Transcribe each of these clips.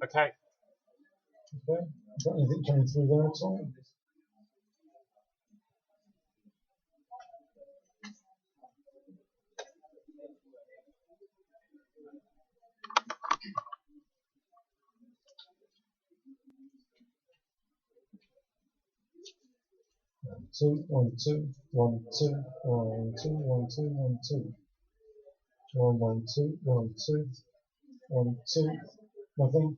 Okay. Okay. Got anything coming through there at all? One, two, one, two, one, two, one, two, one, two. 1, 1, 2, 1, 2, 1, 2. Nothing.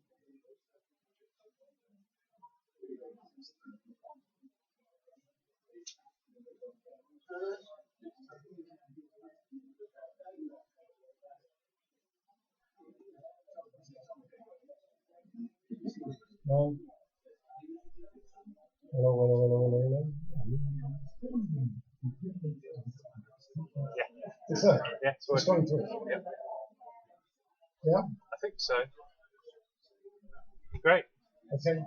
No. Hello, hello, hello, hello, hello. Yeah. Is that? Yeah, It's going through. Yeah. Yeah? I think so. Great. Okay.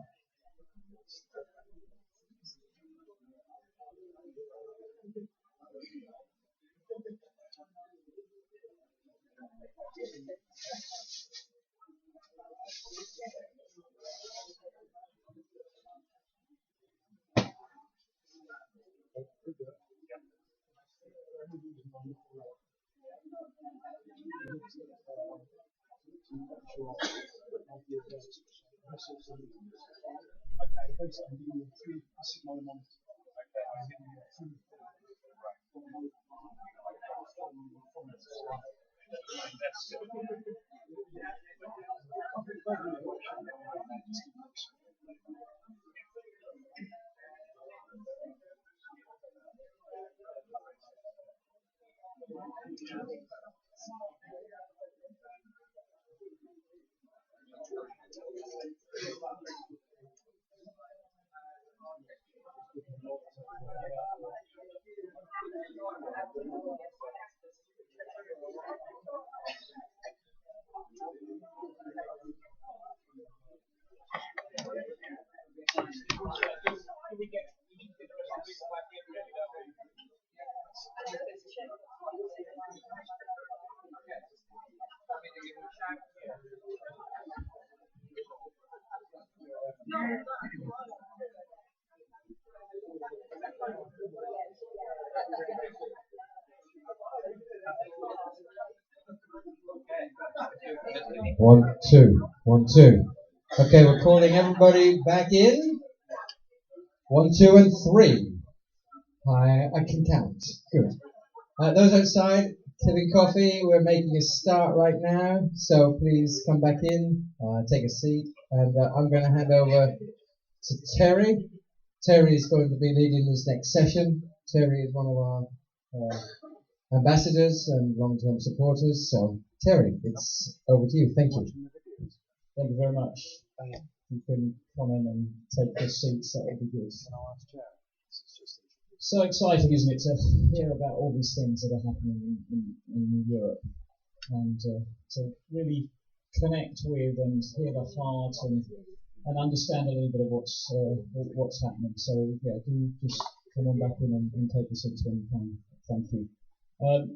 One, two, 1, 2. Okay, we're calling everybody back in. 1, 2, and 3. I can count. Good. Those outside, having coffee, we're making a start right now, so please come back in, take a seat, and I'm going to hand over to Terry. Terry is going to be leading this next session. Terry is one of our ambassadors and long-term supporters, so Terry, it's over to you. Thank you. Thank you very much. You can come in and take your seats, that would be good. So exciting, isn't it, to hear about all these things that are happening in Europe, and to really connect with and hear the heart and understand a little bit of what's happening. So yeah, do just come on back in and take the seats when you can. Thank you.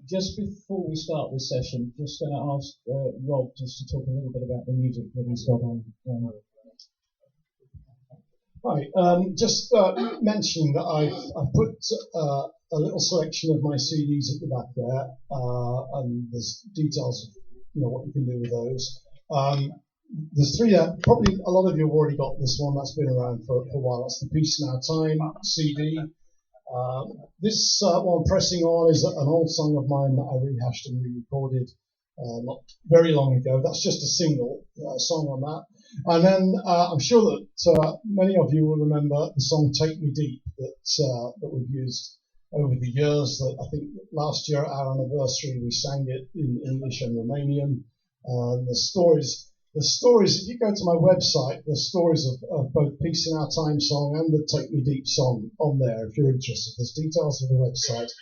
Just before we start this session, just going to ask Rob just to talk a little bit about the music that he's got on. Hi, just mentioning that I've put a little selection of my CDs at the back there, and there's details of what you can do with those. There's 3 probably a lot of you have already got this one that's been around for a while. That's the Peace in Our Time CD. This one pressing on is an old song of mine that I rehashed and re-recorded not very long ago. That's just a single song on that. And then I'm sure that many of you will remember the song Take Me Deep that we've used over the years. That I think last year at our anniversary we sang it in English and Romanian. The stories, if you go to my website, the stories of both Peace in Our Time song and the Take Me Deep song on there if you're interested. There's details of the website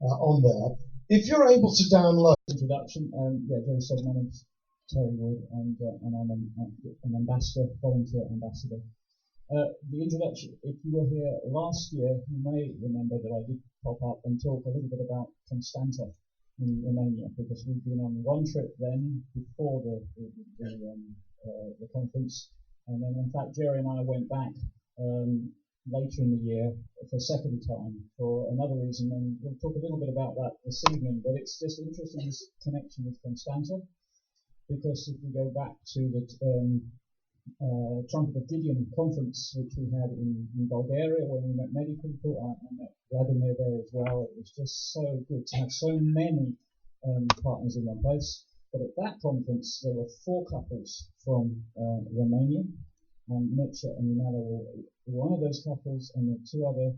on there. if you're able to download Introduction. Yeah, Jerry said my name's Terry Wood, and I'm an ambassador, volunteer ambassador. The introduction, if you were here last year, you may remember that I did pop up and talk a little bit about Constanta in Romania, because we've been on one trip then before the conference, and then in fact Jerry and I went back later in the year for a second time for another reason, and we'll talk a little bit about that this evening. But it's just interesting, this connection with Constanta, because if we go back to the Trumpet of Gideon conference, which we had in Bulgaria, where we met many people, I met Vladimir there as well. It was just so good to have so many partners in one place. But at that conference, there were 4 couples from Romania, and Mircea and Inala were one of those couples, and the 2 other